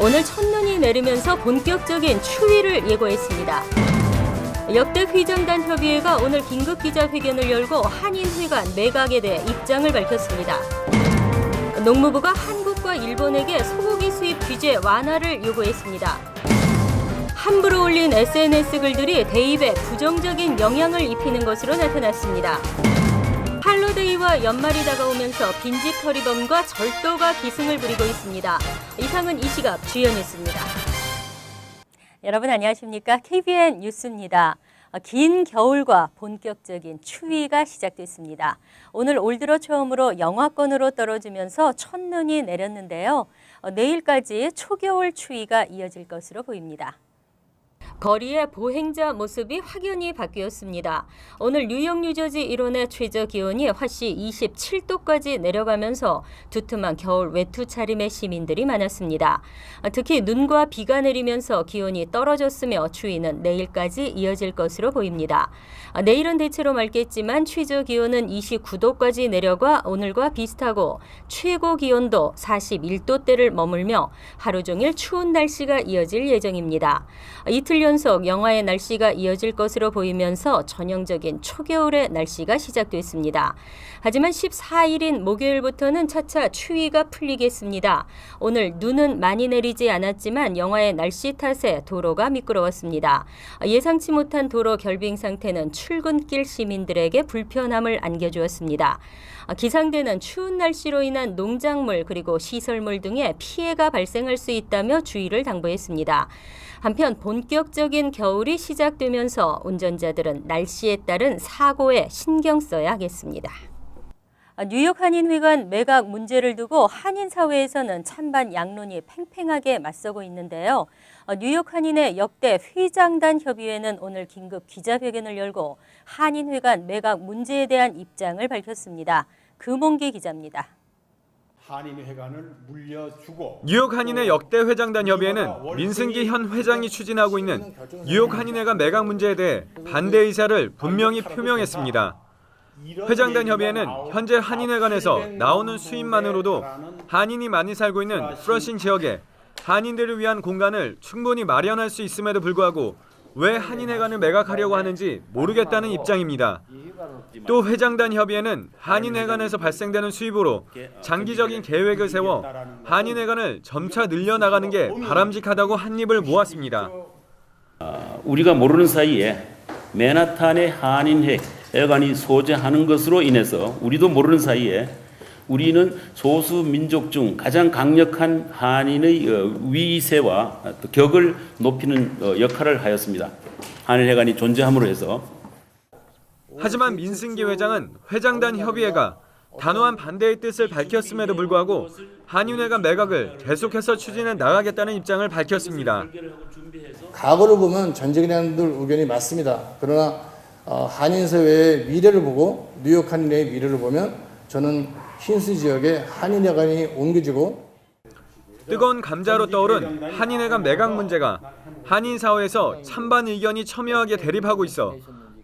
오늘 첫눈이 내리면서 본격적인 추위를 예고했습니다. 역대 휘장단 협의회가 오늘 긴급 기자회견을 열고 한인회관 매각에 대해 입장을 밝혔습니다. 농무부가 한국과 일본에게 소고기 수입 규제 완화를 요구했습니다. 함부로 올린 SNS 글들이 대입에 부정적인 영향을 입히는 것으로 나타났습니다. 할로데이와 연말이 다가오면서 빈집털이범과 절도가 기승을 부리고 있습니다. 이상은 이 시각 주요 뉴스입니다. 여러분 안녕하십니까? KBN 뉴스입니다. 긴 겨울과 본격적인 추위가 시작됐습니다. 오늘 올 들어 처음으로 영하권으로 떨어지면서 첫눈이 내렸는데요. 내일까지 초겨울 추위가 이어질 것으로 보입니다. 거리의 보행자 모습이 확연히 바뀌었습니다. 오늘 뉴욕, 뉴저지 일원의 최저 기온이 화씨 27도까지 내려가면서 두툼한 겨울 외투 차림의 시민들이 많았습니다. 특히 눈과 비가 내리면서 기온이 떨어졌으며 추위는 내일까지 이어질 것으로 보입니다. 내일은 대체로 맑겠지만 최저 기온은 29도까지 내려가 오늘과 비슷하고 최고 기온도 41도대를 머물며 하루 종일 추운 날씨가 이어질 예정입니다. 이틀 연속 영하의 날씨가 이어질 것으로 보이면서 전형적인 초겨울의 날씨가 시작됐습니다. 하지만 14일인 목요일부터는 차차 추위가 풀리겠습니다. 오늘 눈은 많이 내리지 않았지만 영하의 날씨 탓에 도로가 미끄러웠습니다. 예상치 못한 도로 결빙 상태는 출근길 시민들에게 불편함을 안겨주었습니다. 기상대는 추운 날씨로 인한 농작물 그리고 시설물 등에 피해가 발생할 수 있다며 주의를 당부했습니다. 한편 본격적인 겨울이 시작되면서 운전자들은 날씨에 따른 사고에 신경 써야 하겠습니다. 뉴욕 한인회관 매각 문제를 두고 한인 사회에서는 찬반 양론이 팽팽하게 맞서고 있는데요. 뉴욕 한인회 역대 휘장단 협의회는 오늘 긴급 기자회견을 열고 한인회관 매각 문제에 대한 입장을 밝혔습니다. 금홍기 기자입니다. 한인회관을 물려주고 뉴욕 한인회 역대 회장단 협의회는 민승기 현 회장이 추진하고 있는 뉴욕 한인회관 매각 문제에 대해 반대 의사를 분명히 표명했습니다. 회장단 협의회는 현재 한인회관에서 나오는 수입만으로도 한인이 많이 살고 있는 프러싱 지역에 한인들을 위한 공간을 충분히 마련할 수 있음에도 불구하고 왜 한인회관을 매각하려고 하는지 모르겠다는 입장입니다. 또 회장단 협의회는 한인회관에서 발생되는 수입으로 장기적인 계획을 세워 한인회관을 점차 늘려나가는 게 바람직하다고 한입을 모았습니다. 우리가 모르는 사이에 맨하탄의 한인회관이 소재하는 것으로 인해서 우리도 모르는 사이에 우리는 소수 민족 중 가장 강력한 한인의 위세와 격을 높이는 역할을 하였습니다. 한인회관이 존재함으로 해서. 하지만 민승기 회장은 회장단 협의회가 단호한 반대의 뜻을 밝혔음에도 불구하고 한인회관 매각을 계속해서 추진해 나가겠다는 입장을 밝혔습니다. 과거를 보면 전쟁이라는 의견이 맞습니다. 그러나 한인사회의 미래를 보고 뉴욕 한인회의 미래를 보면 저는 퀸스 지역에 한인회관이 옮겨지고 뜨거운 감자로 떠오른 한인회관 매각 문제가 한인 사회에서 찬반 의견이 첨예하게 대립하고 있어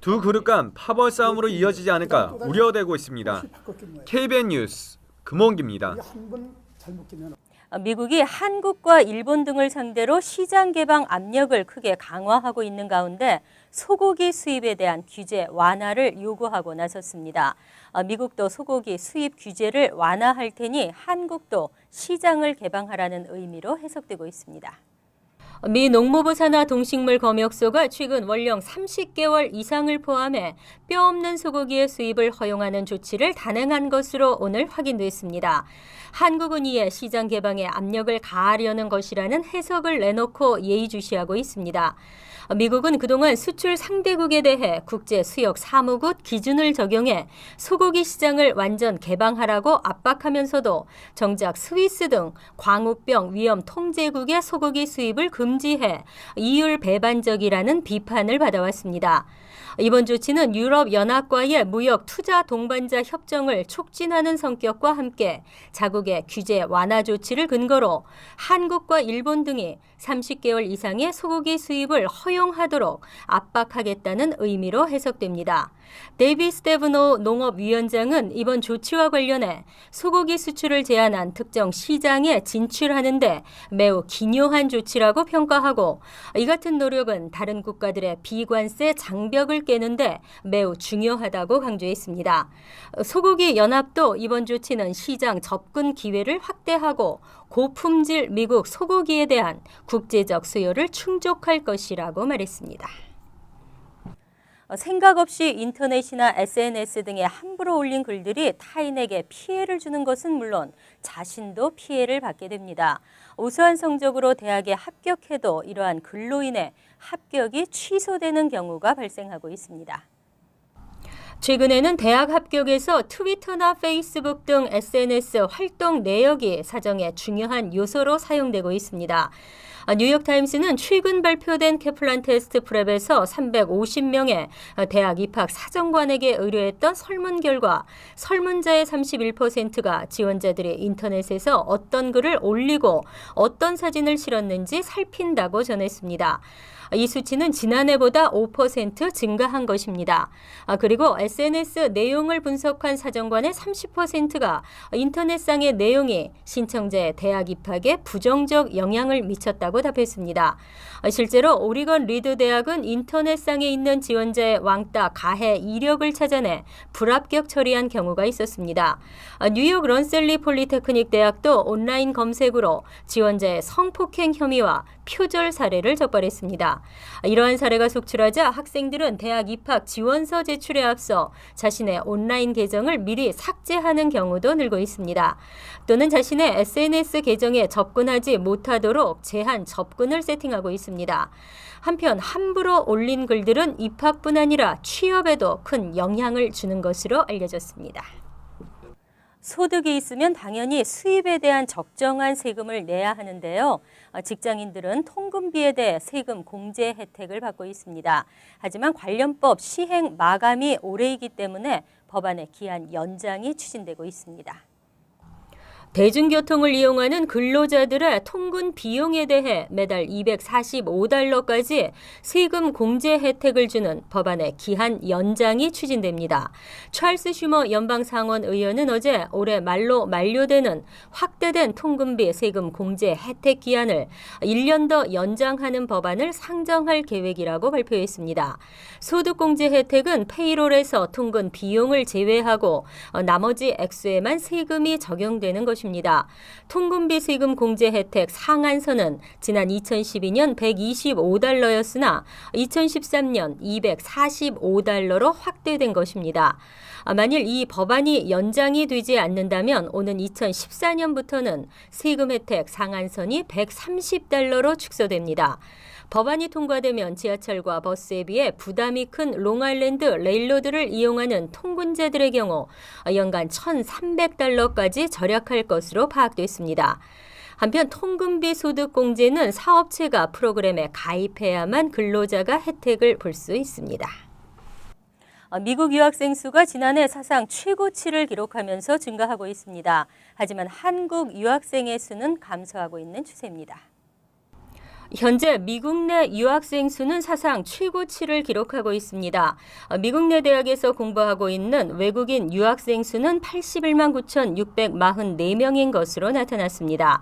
두 그룹 간 파벌 싸움으로 이어지지 않을까 우려되고 있습니다. KBN 뉴스 금홍기입니다. 미국이 한국과 일본 등을 상대로 시장 개방 압력을 크게 강화하고 있는 가운데 소고기 수입에 대한 규제 완화를 요구하고 나섰습니다. 미국도 소고기 수입 규제를 완화할 테니 한국도 시장을 개방하라는 의미로 해석되고 있습니다. 미 농무부 산하 동식물 검역소가 최근 원령 30개월 이상을 포함해 뼈 없는 소고기의 수입을 허용하는 조치를 단행한 것으로 오늘 확인됐습니다. 한국은 이에 시장 개방에 압력을 가하려는 것이라는 해석을 내놓고 예의주시하고 있습니다. 미국은 그동안 수출 상대국에 대해 국제 수역 사무국 기준을 적용해 소고기 시장을 완전 개방하라고 압박하면서도 정작 스위스 등 광우병 위험 통제국의 소고기 수입을 금지해 이율 배반적이라는 비판을 받아왔습니다. 이번 조치는 유럽연합과의 무역 투자 동반자 협정을 촉진하는 성격과 함께 자국의 규제 완화 조치를 근거로 한국과 일본 등이 30개월 이상의 소고기 수입을 허용 허용하도록 압박하겠다는 의미로 해석됩니다. 데이비 스테브노 농업위원장은 이번 조치와 관련해 소고기 수출을 제한한 특정 시장에 진출하는데 매우 기묘한 조치라고 평가하고 이 같은 노력은 다른 국가들의 비관세 장벽을 깨는데 매우 중요하다고 강조했습니다. 소고기 연합도 이번 조치는 시장 접근 기회를 확대하고 고품질 미국 소고기에 대한 국제적 수요를 충족할 것이라고 말했습니다. 생각 없이 인터넷이나 SNS 등에 함부로 올린 글들이 타인에게 피해를 주는 것은 물론 자신도 피해를 받게 됩니다. 우수한 성적으로 대학에 합격해도 이러한 글로 인해 합격이 취소되는 경우가 발생하고 있습니다. 최근에는 대학 합격에서 트위터나 페이스북 등 SNS 활동 내역이 사정의 중요한 요소로 사용되고 있습니다. 뉴욕타임스는 최근 발표된 캐플란 테스트 프랩에서 350명의 대학 입학 사정관에게 의뢰했던 설문 결과 설문자의 31%가 지원자들이 인터넷에서 어떤 글을 올리고 어떤 사진을 실었는지 살핀다고 전했습니다. 이 수치는 지난해보다 5% 증가한 것입니다. 그리고 SNS 내용을 분석한 사정관의 30%가 인터넷상의 내용이 신청자의 대학 입학에 부정적 영향을 미쳤다고 답했습니다. 실제로 오리건 리드 대학은 인터넷상에 있는 지원자의 왕따 가해 이력을 찾아내 불합격 처리한 경우가 있었습니다. 뉴욕 런셀리 폴리테크닉 대학도 온라인 검색으로 지원자의 성폭행 혐의와 표절 사례를 적발했습니다. 이러한 사례가 속출하자 학생들은 대학 입학 지원서 제출에 앞서 자신의 온라인 계정을 미리 삭제하는 경우도 늘고 있습니다. 또는 자신의 SNS 계정에 접근하지 못하도록 제한 접근을 세팅하고 있습니다. 한편 함부로 올린 글들은 입학뿐 아니라 취업에도 큰 영향을 주는 것으로 알려졌습니다. 소득이 있으면 당연히 수입에 대한 적정한 세금을 내야 하는데요. 직장인들은 통근비에 대해 세금 공제 혜택을 받고 있습니다. 하지만 관련법 시행 마감이 올해이기 때문에 법안의 기한 연장이 추진되고 있습니다. 대중교통을 이용하는 근로자들의 통근 비용에 대해 매달 245달러까지 세금 공제 혜택을 주는 법안의 기한 연장이 추진됩니다. 찰스 슈머 연방상원 의원은 어제 올해 말로 만료되는 확대된 통근비 세금 공제 혜택 기한을 1년 더 연장하는 법안을 상정할 계획이라고 발표했습니다. 소득공제 혜택은 페이롤에서 통근 비용을 제외하고 나머지 액수에만 세금이 적용되는 것입니다. 통근비 세금 공제 혜택 상한선은 지난 2012년 125달러였으나 2013년 245달러로 확대된 것입니다. 만일 이 법안이 연장이 되지 않는다면 오는 2014년부터는 세금 혜택 상한선이 130달러로 축소됩니다. 법안이 통과되면 지하철과 버스에 비해 부담이 큰 롱아일랜드 레일로드를 이용하는 통근자들의 경우 연간 1,300달러까지 절약할 것으로 파악됐습니다. 한편 통근비 소득공제는 사업체가 프로그램에 가입해야만 근로자가 혜택을 볼 수 있습니다. 미국 유학생 수가 지난해 사상 최고치를 기록하면서 증가하고 있습니다. 하지만 한국 유학생의 수는 감소하고 있는 추세입니다. 현재 미국 내 유학생 수는 사상 최고치를 기록하고 있습니다. 미국 내 대학에서 공부하고 있는 외국인 유학생 수는 81만 9,644명인 것으로 나타났습니다.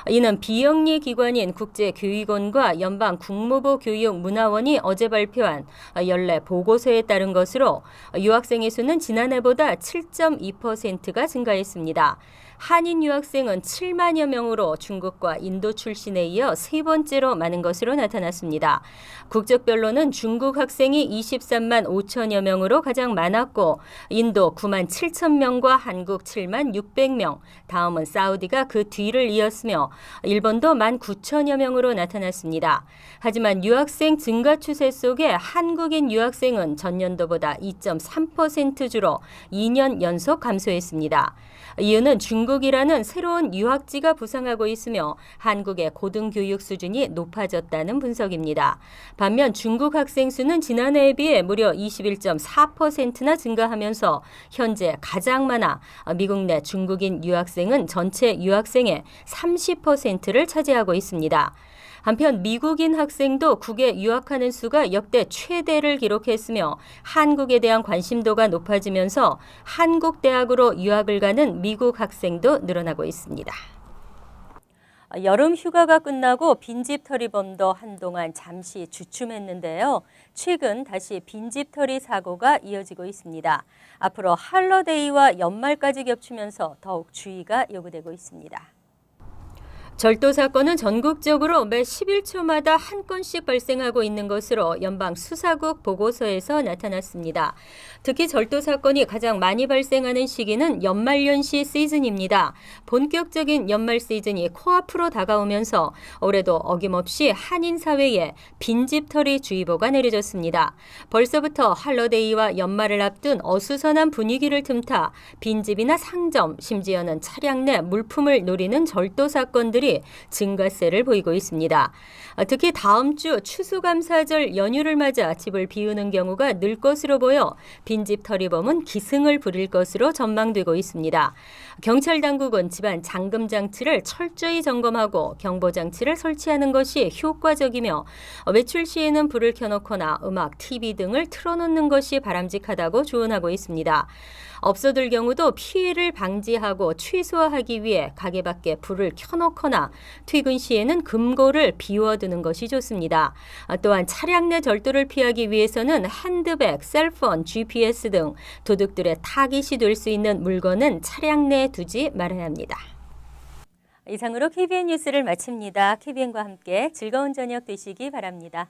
이는 비영리 기관인 국제교육원과 연방국무부 교육문화원이 어제 발표한 연례 보고서에 따른 것으로 유학생의 수는 지난해보다 7.2%가 증가했습니다. 한인 유학생은 7만여 명으로 중국과 인도 출신에 이어 세 번째로 많은 것으로 나타났습니다. 국적별로는 중국 학생이 23만 5천여 명으로 가장 많았고 인도 9만 7천 명과 한국 7만 600명, 다음은 사우디가 그 뒤를 이었으며 일본도 1만 9천여 명으로 나타났습니다. 하지만 유학생 증가 추세 속에 한국인 유학생은 전년도보다 2.3% 줄어 2년 연속 감소했습니다. 이유는 중국이라는 새로운 유학지가 부상하고 있으며 한국의 고등교육 수준이 높아졌다는 분석입니다. 반면 중국 학생 수는 지난해에 비해 무려 21.4%나 증가하면서 현재 가장 많아 미국 내 중국인 유학생은 전체 유학생의 30%를 차지하고 있습니다. 한편 미국인 학생도 국외 유학하는 수가 역대 최대를 기록했으며 한국에 대한 관심도가 높아지면서 한국 대학으로 유학을 가는 미국 학생도 늘어나고 있습니다. 여름 휴가가 끝나고 빈집털이범도 한동안 잠시 주춤했는데요. 최근 다시 빈집털이 사고가 이어지고 있습니다. 앞으로 할러데이와 연말까지 겹치면서 더욱 주의가 요구되고 있습니다. 절도 사건은 전국적으로 매 11초마다 한 건씩 발생하고 있는 것으로 연방수사국 보고서에서 나타났습니다. 특히 절도 사건이 가장 많이 발생하는 시기는 연말연시 시즌입니다. 본격적인 연말 시즌이 코앞으로 다가오면서 올해도 어김없이 한인 사회에 빈집털이 주의보가 내려졌습니다. 벌써부터 할러데이와 연말을 앞둔 어수선한 분위기를 틈타 빈집이나 상점, 심지어는 차량 내 물품을 노리는 절도 사건들이 증가세를 보이고 있습니다. 특히 다음 주 추수감사절 연휴를 맞아 집을 비우는 경우가 늘 것으로 보여 빈집털이범은 기승을 부릴 것으로 전망되고 있습니다. 경찰 당국은 집안 잠금 장치를 철저히 점검하고 경보 장치를 설치하는 것이 효과적이며 외출 시에는 불을 켜놓거나 음악, TV 등을 틀어놓는 것이 바람직하다고 조언하고 있습니다. 업소들 경우도 피해를 방지하고 최소화하기 위해 가게 밖에 불을 켜놓거나 퇴근 시에는 금고를 비워두는 것이 좋습니다. 또한 차량 내 절도를 피하기 위해서는 핸드백, 셀폰, GPS 등 도둑들의 타깃이 될 수 있는 물건은 차량 내에 두지 말아야 합니다. 이상으로 KBN 뉴스를 마칩니다. KBN과 함께 즐거운 저녁 되시기 바랍니다.